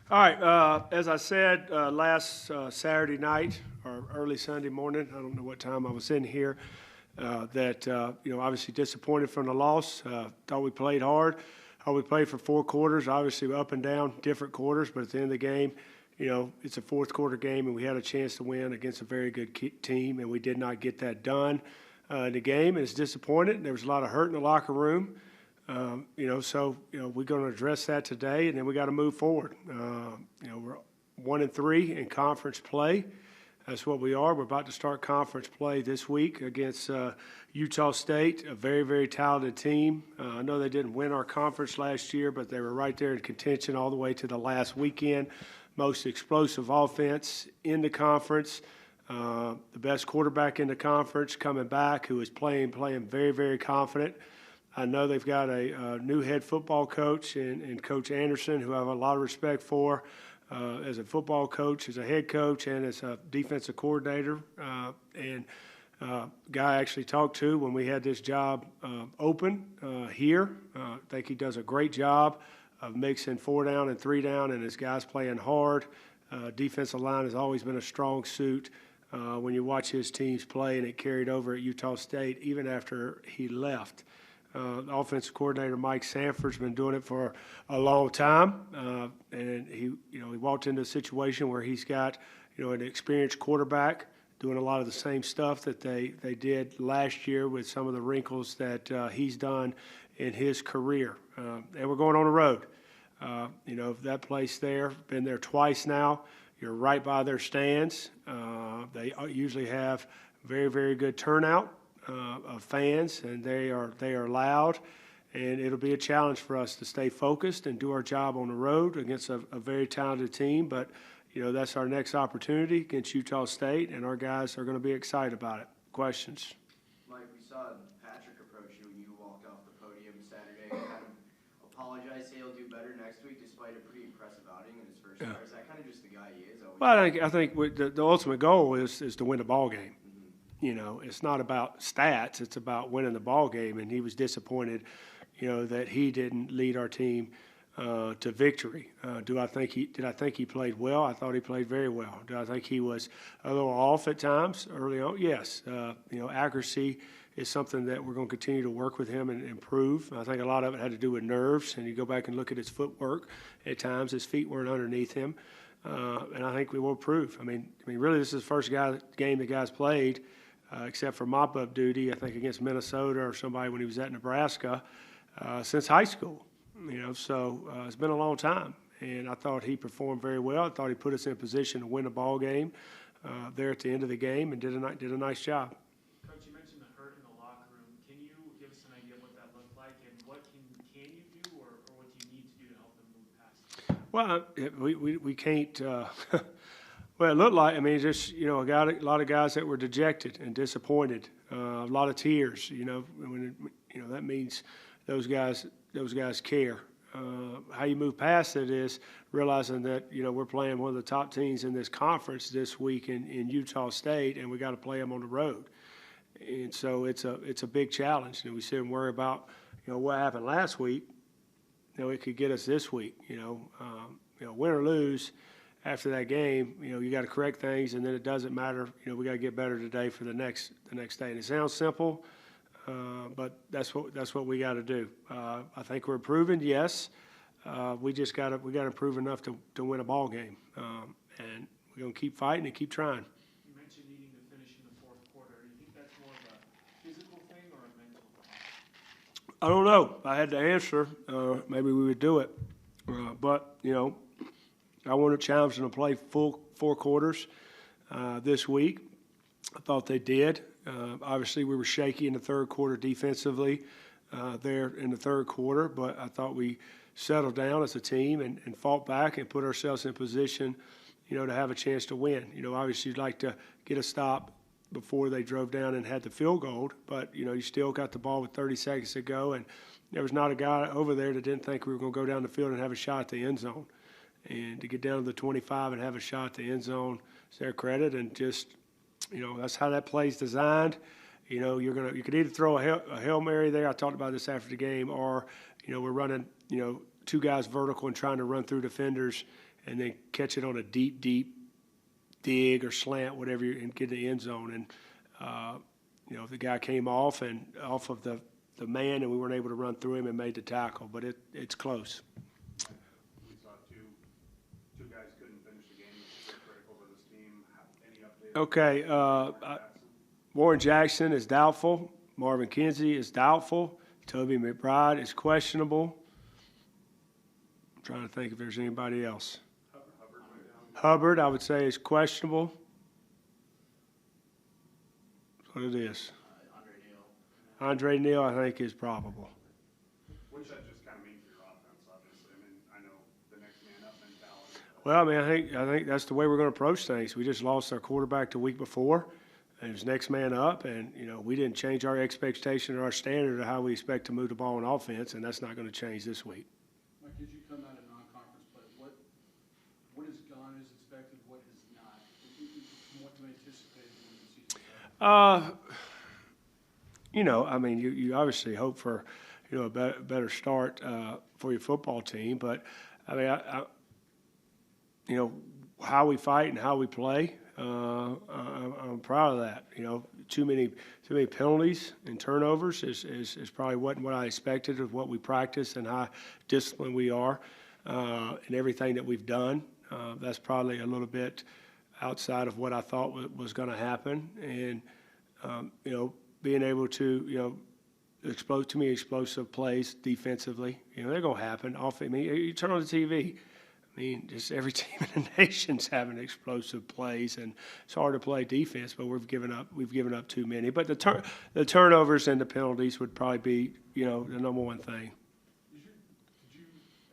All right, as I said last Saturday night or early Sunday morning, I don't know what time I was in here, obviously disappointed from the loss. Thought we played hard. Thought we played for 4 quarters, obviously up and down, different quarters, but at the end of the game, it's a fourth quarter game, and we had a chance to win against a very good team, and we did not get that done in the game, and it's disappointed. There was a lot of hurt in the locker room. We're going to address that today, and then we got to move forward. We're 1-3 in conference play. That's what we are. We're about to start conference play this week against Utah State, a very, very talented team. I know they didn't win our conference last year, but they were right there in contention all the way to the last weekend. Most explosive offense in the conference. The best quarterback in the conference coming back, who is playing very, very confident. I know they've got a new head football coach in Coach Anderson, who I have a lot of respect for as a football coach, as a head coach, and as a defensive coordinator. Guy I actually talked to when we had this job open here. I think he does a great job of mixing 4 down and 3 down, and his guys playing hard. Defensive line has always been a strong suit when you watch his teams play, and it carried over at Utah State even after he left. The offensive coordinator, Mike Sanford's been doing it for a long time, and he walked into a situation where he's got, an experienced quarterback doing a lot of the same stuff that they did last year with some of the wrinkles that he's done in his career. And we're going on the road. That place there, been there twice now. You're right by their stands. They usually have very, very good turnout of fans, and they are loud, and it'll be a challenge for us to stay focused and do our job on the road against a very talented team. But that's our next opportunity against Utah State, and our guys are going to be excited about it. Questions? Mike, we saw Patrick approach you when you walked off the podium Saturday and kind of apologize, say he'll do better next week despite a pretty impressive outing in his first year. Is that kind of just the guy he is? Well, I think the ultimate goal is to win the ball game. It's not about stats; it's about winning the ball game. And he was disappointed, that he didn't lead our team to victory. Did I think he played well? I thought he played very well. Do I think he was a little off at times early on? Yes. Accuracy is something that we're going to continue to work with him and improve. I think a lot of it had to do with nerves, and you go back and look at his footwork. At times, his feet weren't underneath him, and I think we will improve. I mean, really, this is the first game the guy's played. Except for mop-up duty, I think against Minnesota or somebody when he was at Nebraska, since high school. So it's been a long time, and I thought he performed very well. I thought he put us in a position to win a ball game there at the end of the game, and did a nice job. Coach, you mentioned the hurt in the locker room. Can you give us an idea of what that looked like, and what can you do, or what you need to do to help them move past? Well, we can't. Well, it looked like, just, a lot of guys that were dejected and disappointed, a lot of tears, that means those guys care. How you move past it is realizing that, we're playing one of the top teams in this conference this week in Utah State, and we got to play them on the road. And so it's a big challenge. We sit and worry about, what happened last week. It could get us this week, win or lose. After that game, you got to correct things, and then it doesn't matter. We got to get better today for the next day. And it sounds simple, but that's what we got to do. I think we're improving, yes. We got to improve enough to win a ball game, and we're gonna keep fighting and keep trying. You mentioned needing to finish in the fourth quarter. Do you think that's more of a physical thing or a mental thing? I don't know. If I had to answer, maybe we would do it, but I want to challenge them to play full 4 quarters this week. I thought they did. Obviously, we were shaky in the third quarter defensively there in the third quarter, but I thought we settled down as a team and fought back and put ourselves in position, to have a chance to win. Obviously, you'd like to get a stop before they drove down and had the field goal, but, you still got the ball with 30 seconds to go, and there was not a guy over there that didn't think we were going to go down the field and have a shot at the end zone. And to get down to the 25 and have a shot at the end zone is their credit. And just, that's how that play's designed. You could either throw a Hail Mary there. I talked about this after the game, or, we're running, 2 guys vertical and trying to run through defenders and then catch it on a deep dig or slant, whatever, and get in the end zone. And, the guy came off of the man, and we weren't able to run through him and made the tackle, but it's close. We saw two guys couldn't finish the game, which is critical to this team. Any updates? Okay, Warren Jackson is doubtful. Marvin Kinsey is doubtful. Toby McBride is questionable. I'm trying to think if there's anybody else. Hubbard, I would say, is questionable. That's what it is. Andre Neal, I think, is probable. What does that just kind of mean for your offense, obviously? I mean, I know the next man up mentality. Well, I think that's the way we're going to approach things. We just lost our quarterback the week before, and it was next man up, and we didn't change our expectation or our standard of how we expect to move the ball in offense, and that's not going to change this week. Mike, as you come out of non-conference play, what has gone as expected, what has not? What do you anticipate when the season starts? You obviously hope for, a better start for your football team, but how we fight and how we play, I'm proud of that. Too many penalties and turnovers is probably what I expected of what we practice and how disciplined we are, and everything that we've done. That's probably a little bit outside of what I thought was going to happen, and being able to explosive plays defensively. They're going to happen. You turn on the TV. Just every team in the nation's having explosive plays, and it's hard to play defense. But we've given up too many. But the turnovers and the penalties would probably be the number one thing. Did you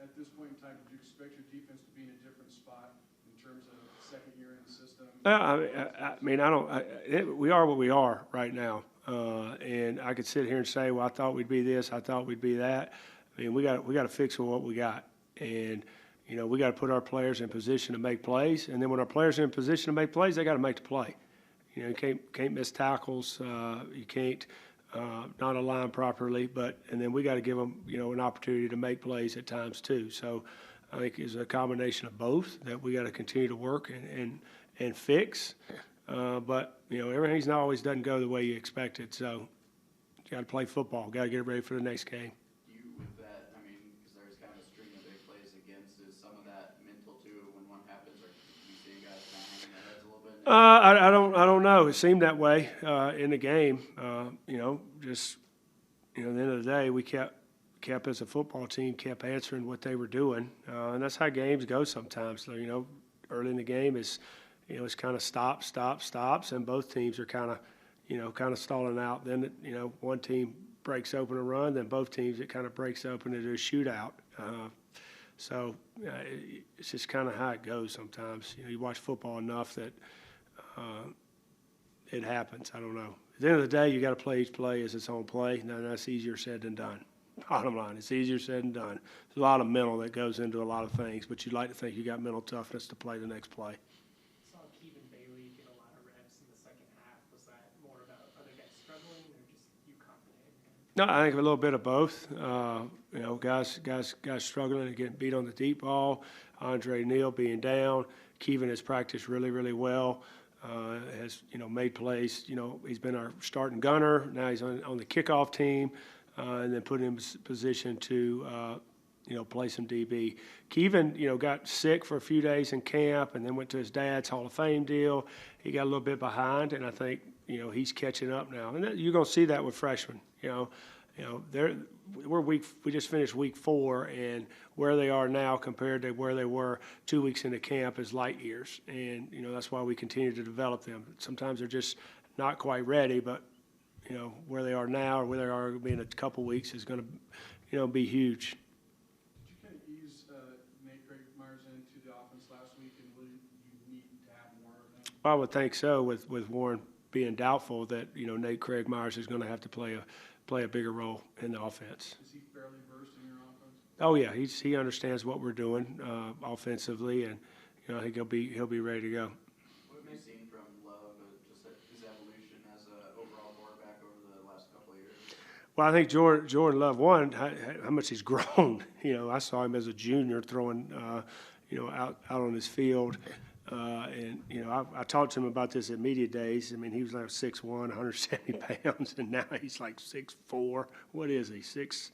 at this point in time, did you expect your defense to be in a different spot in terms of second year in the system? We are what we are right now, and I could sit here and say, well, I thought we'd be this, I thought we'd be that. We got to fix what we got, and we got to put our players in position to make plays, and then when our players are in position to make plays, they got to make the play. You can't miss tackles, you can't not align properly, and then we got to give them an opportunity to make plays at times too. So I think it's a combination of both that we got to continue to work and fix. But everything's not always doesn't go the way you expected. So you got to play football. Got to get ready for the next game. With that, because there's kind of a string of big plays against, is some of that mental too when one happens, or you see guys kind of hanging their heads a little bit? I don't know. It seemed that way in the game. Just at the end of the day, we kept as a football team kept answering what they were doing, and that's how games go sometimes. So, early in the game is it's kind of stops, and both teams are kind of stalling out. Then one team breaks open a run, then both teams it kind of breaks open into a shootout. So it's just kind of how it goes sometimes. You watch football enough that it happens. I don't know. At the end of the day, you got to play each play as its own play. Now that's easier said than done. Bottom line, it's easier said than done. There's a lot of mental that goes into a lot of things, but you'd like to think you got mental toughness to play the next play. Saw Kevin Bailey get a lot of reps in the second half. Was that more about other guys struggling, or just you confident in him? No, I think a little bit of both. Guys struggling and getting beat on the deep ball. Andre Neal being down. Kevin has practiced really, really well. Has made plays. He's been our starting gunner. Now he's on the kickoff team, and then put him in position to play some DB. Kevin got sick for a few days in camp, and then went to his dad's Hall of Fame deal. He got a little bit behind, and I think he's catching up now. And you're going to see that with freshmen. We just finished week 4, and where they are now compared to where they were 2 weeks into camp is light years, and that's why we continue to develop them. Sometimes they're just not quite ready, but where they are now or where they are going to be in a couple weeks is going to be huge. Did you kind of ease Nate Craig Myers into the offense last week, and will you need to have more of them? I would think so, with Warren being doubtful that Nate Craig Myers is going to have to play a bigger role in the offense. Is he fairly versed in your offense? Oh yeah, he understands what we're doing offensively, and I think he'll be ready to go. What have you seen from Love, just his evolution as an overall quarterback over the last couple of years? Well, I think Jordan Love, how much he's grown. I saw him as a junior throwing, out on his field. And, I talked to him about this at media days. I mean, he was like 6'1", 170 pounds, and now he's like 6'4". What is he, 6'4",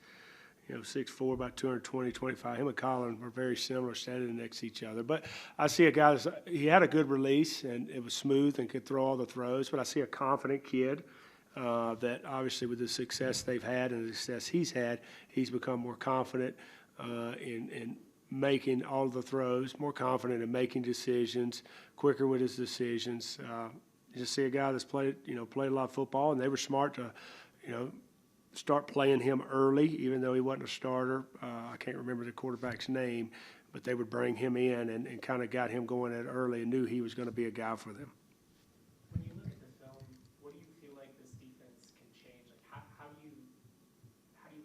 about 220, 25. Him and Colin were very similar, standing next to each other. But I see a guy, he had a good release, and it was smooth and could throw all the throws. But I see a confident kid that obviously with the success they've had and the success he's had, he's become more confident in making all the throws, more confident in making decisions, quicker with his decisions. You just see a guy that's played a lot of football, and they were smart to, start playing him early, even though he wasn't a starter. I can't remember the quarterback's name, but they would bring him in and kind of got him going at early and knew he was going to be a guy for them. When you look at the film, what do you feel like this defense can change? Like, how do you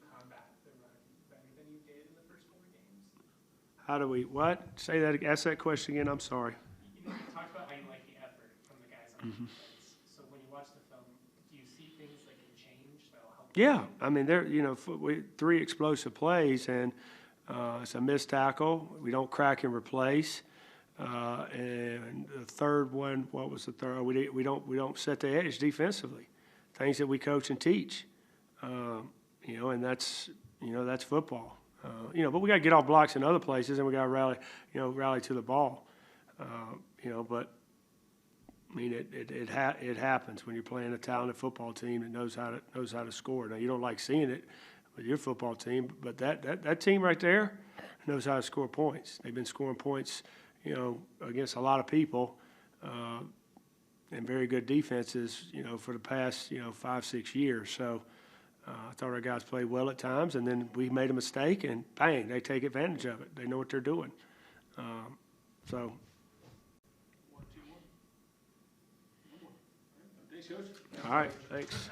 combat the run better than you did in the first 4 games? How do we, what? Ask that question again, I'm sorry. You talked about how you like the effort from the guys on defense. So when you watch the film, do you see things that can change that'll help? Yeah, I mean, 3 explosive plays, and it's a missed tackle. We don't crack and replace. And the third one, what was the third? We don't set the edge defensively. Things that we coach and teach. And that's football. But we got to get off blocks in other places, and we got to rally to the ball. But I mean, it happens when you're playing a talented football team that knows how to score. Now, you don't like seeing it with your football team, but that team right there knows how to score points. They've been scoring points, against a lot of people, and very good defenses, for the past 5-6 years. So I thought our guys played well at times, and then we made a mistake, and bang, they take advantage of it. They know what they're doing. So. Thanks, Coach. All right, thanks.